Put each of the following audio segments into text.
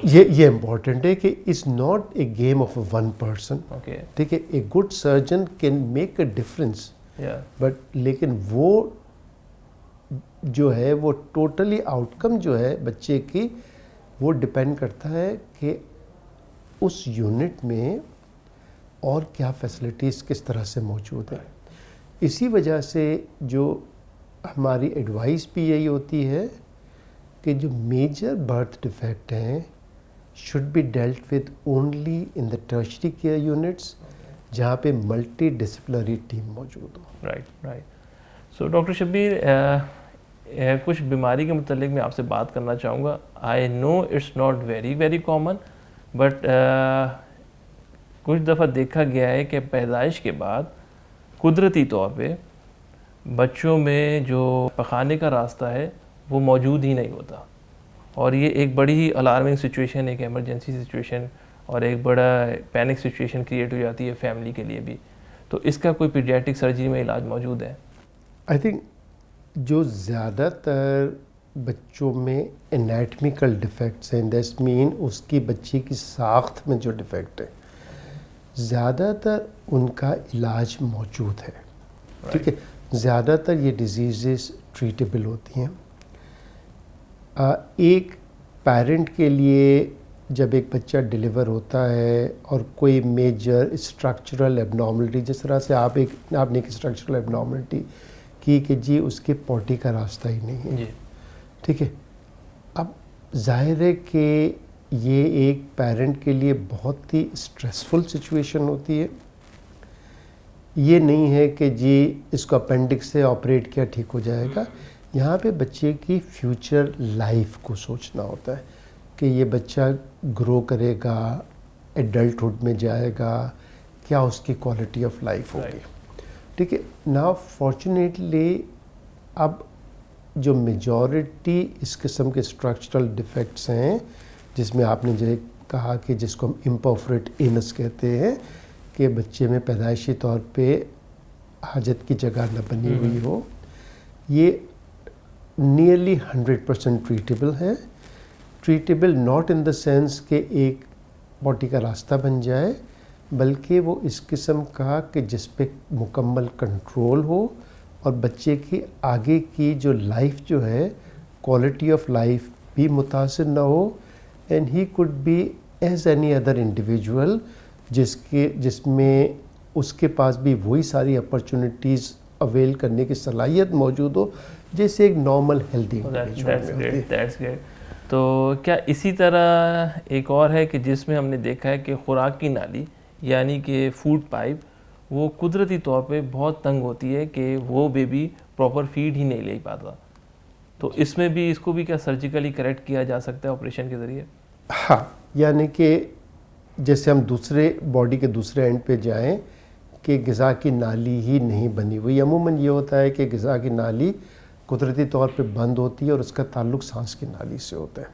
ये इम्पॉर्टेंट है कि it's not a game of one person. Okay, ठीक है, a good surgeon can make a difference, या बट लेकिन वो जो है वो टोटली आउटकम जो है बच्चे की, वो डिपेंड करता है कि उस यूनिट में और क्या फैसिलिटीज़ किस तरह से मौजूद है। इसी वजह से जो हमारी एडवाइस भी यही होती है कि जो मेजर बर्थ डिफेक्ट हैं should be dealt with only in the tertiary care units, जहाँ पे मल्टी डिसिप्लिनरी टीम मौजूद हो। राइट। सो डॉक्टर शब्बीर, कुछ बीमारी के मुतालिक मैं आपसे बात करना चाहूँगा। I know it's not very common, but कुछ दफ़ा देखा गया है कि पैदाइश के बाद कुदरती तौर पे बच्चों में जो पखाने का रास्ता है वो मौजूद ही नहीं होता, और ये एक बड़ी ही अलार्मिंग सिचुएशन, एक इमरजेंसी सिचुएशन और एक बड़ा पैनिक सिचुएशन क्रिएट हो जाती है फैमिली के लिए भी। तो इसका कोई पीडियाट्रिक सर्जरी में इलाज मौजूद है? आई थिंक जो ज़्यादातर बच्चों में एनाटमिकल डिफेक्ट्स हैं, दैट्स मीन उसकी बच्चे की साख्त में जो डिफेक्ट है, ज़्यादातर उनका इलाज मौजूद है। ठीक है, ज़्यादातर ये डिजीज़ ट्रीटेबल होती हैं। एक पेरेंट के लिए जब एक बच्चा डिलीवर होता है और कोई मेजर स्ट्रक्चरल एबनॉर्मलिटी, जिस तरह से आपने एक स्ट्रक्चरल एबनॉर्मलिटी की कि जी उसके पॉटी का रास्ता ही नहीं है, ठीक है, अब जाहिर है कि ये एक पेरेंट के लिए बहुत ही स्ट्रेसफुल सिचुएशन होती है। ये नहीं है कि जी इसको अपेंडिक्स से ऑपरेट किया ठीक हो जाएगा। यहाँ पे बच्चे की फ्यूचर लाइफ को सोचना होता है कि ये बच्चा ग्रो करेगा, एडल्टहुड में जाएगा, क्या उसकी क्वालिटी ऑफ लाइफ होगी। ठीक है, नाउ फॉर्चुनेटली अब जो मेजॉरिटी इस किस्म के स्ट्रक्चरल डिफेक्ट्स हैं, जिसमें आपने जो कहा कि जिसको हम इम्परफोरेट एनस कहते हैं, कि बच्चे में पैदाइशी तौर पे हाजत की जगह न बनी हुई हो, ये नियरली 100% ट्रीटेबल है। Treatable not in the sense कि एक पॉटी का रास्ता बन जाए, बल्कि वो इस किस्म का कि जिस पे मुकम्मल कंट्रोल हो और बच्चे की आगे की जो लाइफ जो है, क्वालिटी ऑफ लाइफ भी मुतासिर ना हो, and he could be as any other individual जिसमें उसके पास भी वही सारी अपॉर्चुनिटीज़ अवेल करने की सलाहियत मौजूद हो जैसे एक नॉर्मल हेल्दी इंडिविजुअल। तो क्या इसी तरह एक और है कि जिसमें हमने देखा है कि खुराक की नाली यानी कि फूड पाइप वो कुदरती तौर पे बहुत तंग होती है कि वो बेबी प्रॉपर फीड ही नहीं ले पाता, तो इसमें भी इसको भी क्या सर्जिकली करेक्ट किया जा सकता है ऑपरेशन के ज़रिए? हाँ, यानी कि जैसे हम दूसरे बॉडी के दूसरे एंड पे जाएं कि ग़िज़ा की नाली ही नहीं बनी हुई। अमूमन ये होता है कि ग़िज़ा की नाली कुदरती तौर पे बंद होती है और उसका ताल्लुक़ सांस की नाली से होता है।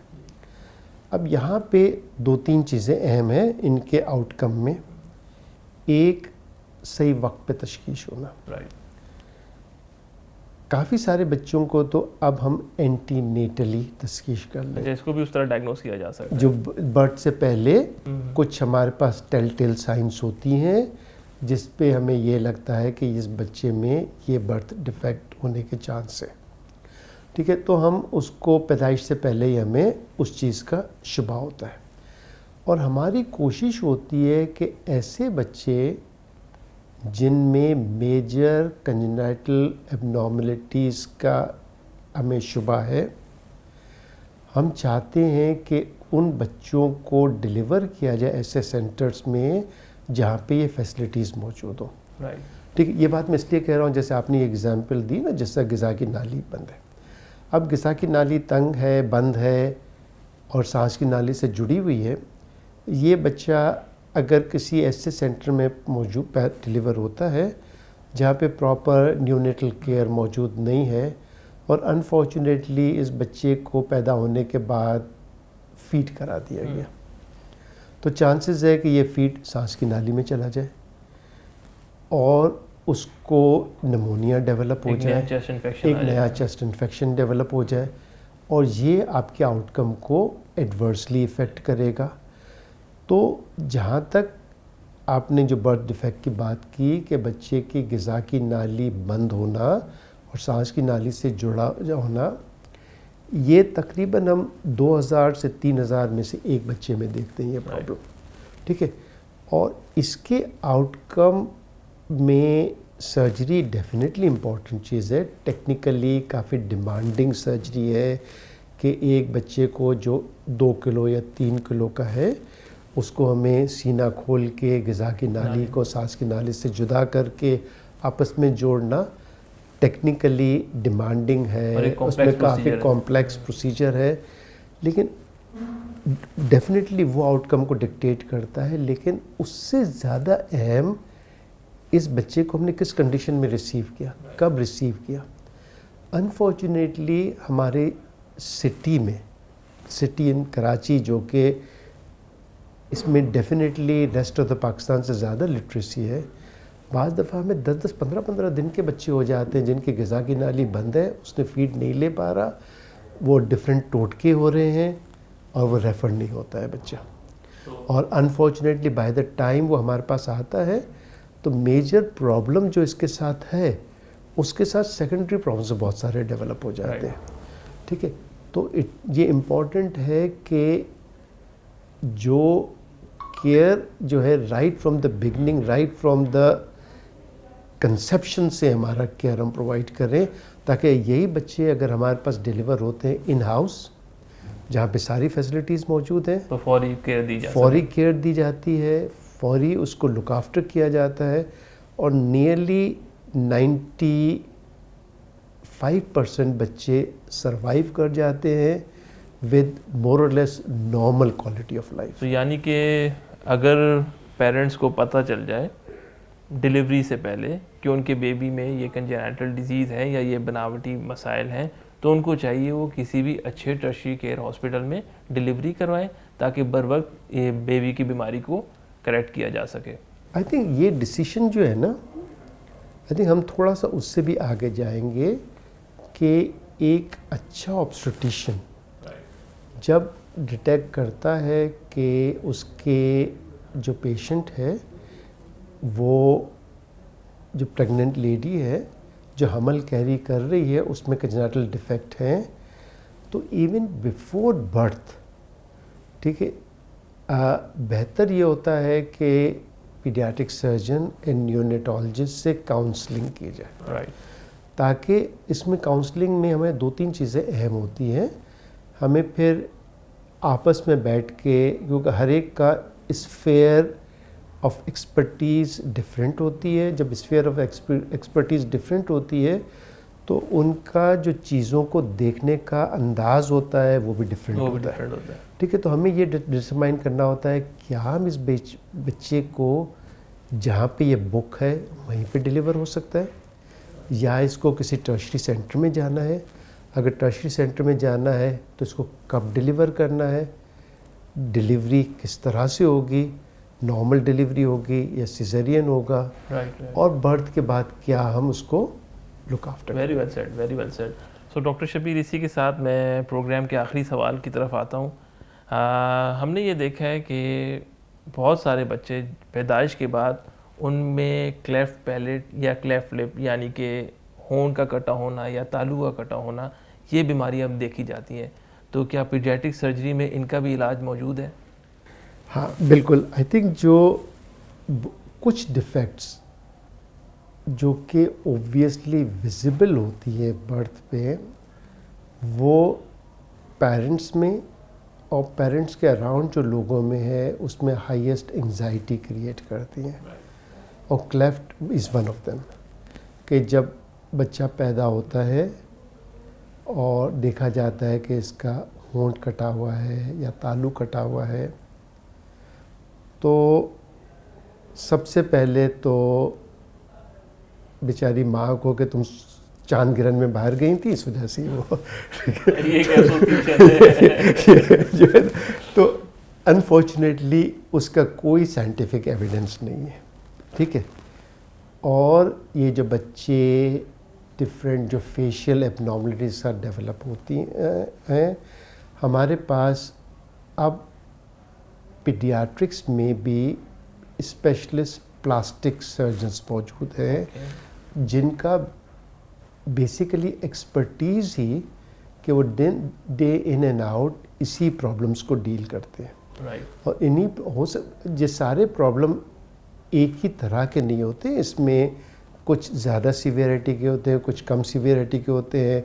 अब यहाँ पे 2-3 चीज़ें अहम हैं इनके आउटकम में। एक, सही वक्त पे तशख़ीस होना। काफ़ी सारे बच्चों को तो अब हम एंटीनेटली तशख़ीस कर लें, इसको भी उस तरह डायग्नोस किया जा सकता है। जो बर्थ से पहले कुछ हमारे पास टेल साइंस होती हैं जिस पे हमें ये लगता है कि इस बच्चे में ये बर्थ डिफेक्ट होने के चांस है। ठीक है, तो हम उसको पैदाइश से पहले ही हमें उस चीज़ का शुबा होता है, और हमारी कोशिश होती है कि ऐसे बच्चे जिनमें मेजर कंजेनाइटल एबनॉर्मलिटीज़ का हमें शुबा है, हम चाहते हैं कि उन बच्चों को डिलीवर किया जाए ऐसे सेंटर्स में जहाँ पे ये फैसिलिटीज़ मौजूद हो। ठीक है, ये बात मैं इसलिए कह रहा हूँ, जैसे आपने एग्जांपल दी ना, जैसा ग़िज़ा की नाली बंद है। अब ग़िज़ा की नाली तंग है, बंद है और सांस की नाली से जुड़ी हुई है, ये बच्चा अगर किसी ऐसे सेंटर में मौजूद डिलीवर होता है जहाँ पे प्रॉपर न्यूनेटल केयर मौजूद नहीं है, और अनफॉर्चुनेटली इस बच्चे को पैदा होने के बाद फीड करा दिया गया, तो चांसेस है कि ये फीड सांस की नाली में चला जाए और उसको निमोनिया डेवलप हो जाए, एक नया चेस्ट इन्फेक्शन डेवलप हो जाए, और ये आपके आउटकम को एडवर्सली इफ़ेक्ट करेगा। तो जहाँ तक आपने जो बर्थ डिफेक्ट की बात की कि बच्चे की ग़िज़ा की नाली बंद होना और सांस की नाली से जुड़ा होना, ये तकरीबन हम 2000 से 3000 में से एक बच्चे में देखते हैं ये प्रॉब्लम, ठीक है। और इसके आउटकम में सर्जरी डेफिनेटली इम्पॉर्टेंट चीज़ है। टेक्निकली काफ़ी डिमांडिंग सर्जरी है कि एक बच्चे को जो 2 किलो या 3 किलो का है उसको हमें सीना खोल के ग़िज़ा की नाली को सांस की नाली से जुदा करके आपस में जोड़ना टेक्निकली डिमांडिंग है, उसमें काफ़ी कॉम्प्लेक्स प्रोसीजर है, लेकिन डेफिनेटली वो आउटकम को डिक्टेट करता है। लेकिन उससे ज़्यादा अहम इस बच्चे को हमने किस कंडीशन में रिसीव किया, कब रिसीव किया। अनफॉर्चुनेटली हमारे सिटी इन कराची, जो कि इसमें definitely rest of the Pakistan से ज़्यादा लिटरेसी है, बाज़ दफ़ा हमें 10-10, 15-15 दिन के बच्चे हो जाते हैं जिनकी ग़िज़ा की नाली बंद है, उसने फीड नहीं ले पा रहा, वो डिफरेंट टोटके हो रहे हैं और वो रेफ़र नहीं होता है बच्चा। और अनफॉर्चुनेटली बाय द टाइम वो हमारे पास आता है तो मेजर प्रॉब्लम जो इसके साथ है उसके साथ सेकेंडरी प्रॉब्लम्स बहुत सारे डेवलप हो जाते हैं, ठीक है। तो ये इम्पॉर्टेंट है कि जो केयर जो है right from the beginning, right from the conception से हमारा केयर हम प्रोवाइड करें, ताकि यही बच्चे अगर हमारे पास डिलीवर होते हैं इन हाउस जहाँ पे सारी फैसिलिटीज़ मौजूद हैं तो फौरी केयर दी जाती है, फौरी उसको लुक आफ्टर किया जाता है और नियरली 95% बच्चे सरवाइव कर जाते हैं विद मोर और less normal quality of life. तो यानी कि अगर पेरेंट्स को पता चल जाए डिलीवरी से पहले कि उनके बेबी में ये कंजेनिटल डिजीज़ है या ये बनावटी मसाइल हैं, तो उनको चाहिए वो किसी भी अच्छे टर्शियरी केयर हॉस्पिटल में डिलीवरी करवाएं ताकि बर वक्त ये बेबी की बीमारी को करेक्ट किया जा सके। आई थिंक ये डिसीशन जो है ना, आई थिंक हम थोड़ा सा उससे भी आगे जाएंगे कि एक अच्छा ऑब्स्टेट्रिशियन जब डिटेक्ट करता है कि उसके जो पेशेंट है, वो जो प्रेग्नेंट लेडी है जो हमल कैरी कर रही है उसमें कंजेनिटल डिफेक्ट हैं, तो इवन बिफोर बर्थ, ठीक है, बेहतर ये होता है कि पीडियाट्रिक सर्जन एंड न्यूनेटोलॉजिस्ट से काउंसलिंग की जाए, राइट। ताकि इसमें काउंसलिंग में हमें 2-3 चीज़ें अहम होती हैं। हमें फिर आपस में बैठ के, क्योंकि हर एक का स्फेयर ऑफ एक्सपर्टीज़ डिफरेंट होती है, जब स्फेयर ऑफ एक्सपर्टीज़ डिफरेंट होती है तो उनका जो चीज़ों को देखने का अंदाज़ होता है वो भी डिफरेंट होता है, ठीक है। तो हमें ये डिटरमाइन करना होता है क्या हम इस बच्चे को जहाँ पे ये बुक है वहीं पे डिलीवर हो सकता है या इसको किसी टर्शरी सेंटर में जाना है। अगर टर्शरी सेंटर में जाना है तो इसको कब डिलीवर करना है, डिलीवरी किस तरह से होगी, नॉर्मल डिलीवरी होगी या सिजेरियन होगा, और बर्थ के बाद क्या हम उसको look after. Very well said, very well said. So doctor Shabbir, इसी के साथ मैं प्रोग्राम के आखिरी सवाल की तरफ आता हूँ। हमने ये देखा है कि बहुत सारे बच्चे पैदाइश के बाद उनमें क्लेफ्ट पैलेट या क्लेफ्ट लिप यानी कि होंठ का कटा होना या तालू का कटा होना, ये बीमारियाँ अब देखी जाती हैं, तो क्या पीडियाट्रिक सर्जरी में इनका भी इलाज मौजूद है? हाँ बिल्कुल। आई थिंक जो कुछ डिफेक्ट्स जो कि ओब्वियसली विजिबल होती है बर्थ पे, वो पेरेंट्स में और पेरेंट्स के अराउंड जो लोगों में है उसमें हाईएस्ट एंजाइटी क्रिएट करती हैं, और cleft is one of them. कि जब बच्चा पैदा होता है और देखा जाता है कि इसका होंठ कटा हुआ है या तालू कटा हुआ है, तो सबसे पहले तो बेचारी माँ को कि तुम चांद गिरन में बाहर गई थी इस वजह से वो ये क्या तो अनफॉर्चुनेटली उसका कोई साइंटिफिक एविडेंस नहीं है, ठीक है। और ये जो बच्चे डिफरेंट जो फेशियल एबनॉर्मलिटीज साथ डेवलप होती हैं। हमारे पास अब पीडियाट्रिक्स में भी स्पेशलिस्ट प्लास्टिक सर्जन्स मौजूद हैं जिनका बेसिकली एक्सपर्टीज़ ही कि वो डे इन एंड आउट इसी प्रॉब्लम्स को डील करते हैं। और इन्हीं ये सारे प्रॉब्लम एक ही तरह के नहीं होते, इसमें कुछ ज़्यादा सीवियरिटी के होते हैं, कुछ कम सीवियरिटी के होते हैं।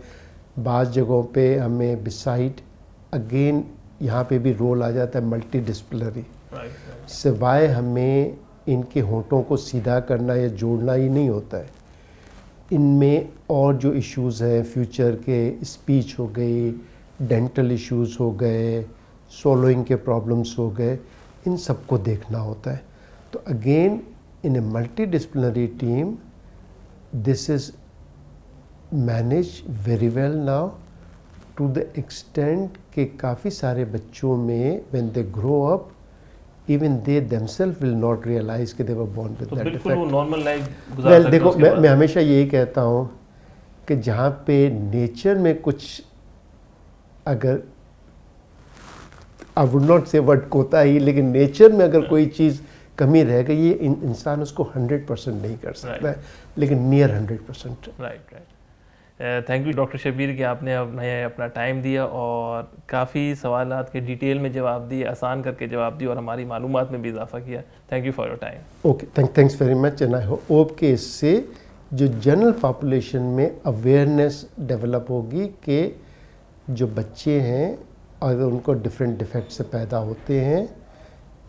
बाज़ जगहों पे हमें बिसाइड अगेन यहाँ पे भी रोल आ जाता है मल्टी डिस्प्लिनरी। सिवाय हमें इनके होंठों को सीधा करना या जोड़ना ही नहीं होता है, इनमें और जो इश्यूज़ हैं फ्यूचर के, स्पीच हो गई, डेंटल इश्यूज़ हो गए, सोलोइंग के प्रॉब्लम्स हो गए, इन सबको देखना होता है। तो again in a multi disciplinary team this is manage very well now to the extent कि काफ़ी सारे बच्चों में when they grow up even they themselves will not realise कि they were born with that defect. वो normal life गुजार सकते हैं। देखो मैं हमेशा यही कहता हूँ कि जहाँ पे नेचर में कुछ, अगर आई वुड नॉट से वर्ड कोताही, लेकिन नेचर में अगर कोई चीज़ कमी रह गई ये इंसान उसको 100% नहीं कर सकता है, लेकिन near 100%। Right. Thank you doctor Shabbir कि आपने अपना टाइम दिया और काफ़ी सवालात के डिटेल में जवाब दिए, आसान करके जवाब दिए और हमारी मालूमात में भी इजाफा किया। Thank you for your time. Okay, thanks very much and I hope कि इससे जो जनरल पॉपुलेशन में अवेयरनेस डेवलप होगी कि जो बच्चे हैं अगर उनको डिफरेंट डिफेक्ट से पैदा होते हैं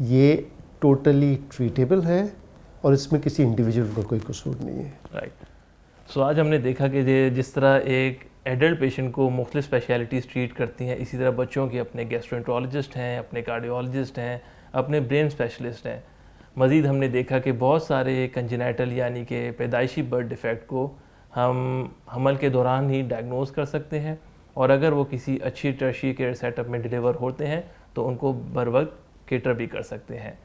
ये टोटली ट्रीटेबल है और इसमें किसी इंडिविजुअल का कोई कसूर नहीं है। राइट। सो आज हमने देखा कि जिस तरह एक एडल्ट पेशेंट को मुख्तलिफ स्पेशलिटीज़ ट्रीट करती हैं, इसी तरह बच्चों के अपने गैस्ट्रोएंटरोलॉजिस्ट हैं, अपने कार्डियोलॉजिस्ट हैं, अपने ब्रेन स्पेशलिस्ट हैं। मज़ीद हमने देखा कि बहुत सारे कंजेनाइटल यानी कि पैदाइशी बर्थ डिफेक्ट को हम हमल के दौरान ही डायग्नोज कर सकते हैं और अगर वो किसी अच्छी टर्शियरी केयर सेटअप में डिलीवर होते हैं तो उनको बर वक्त केटर भी कर सकते हैं।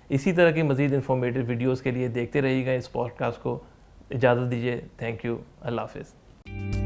इसी तरह की मज़ीद इंफॉर्मेटिव वीडियोज़ के लिए देखते रहिएगा इस पॉडकास्ट को। इजाज़त दीजिए। Thank you. अल्लाह हाफ़िज़।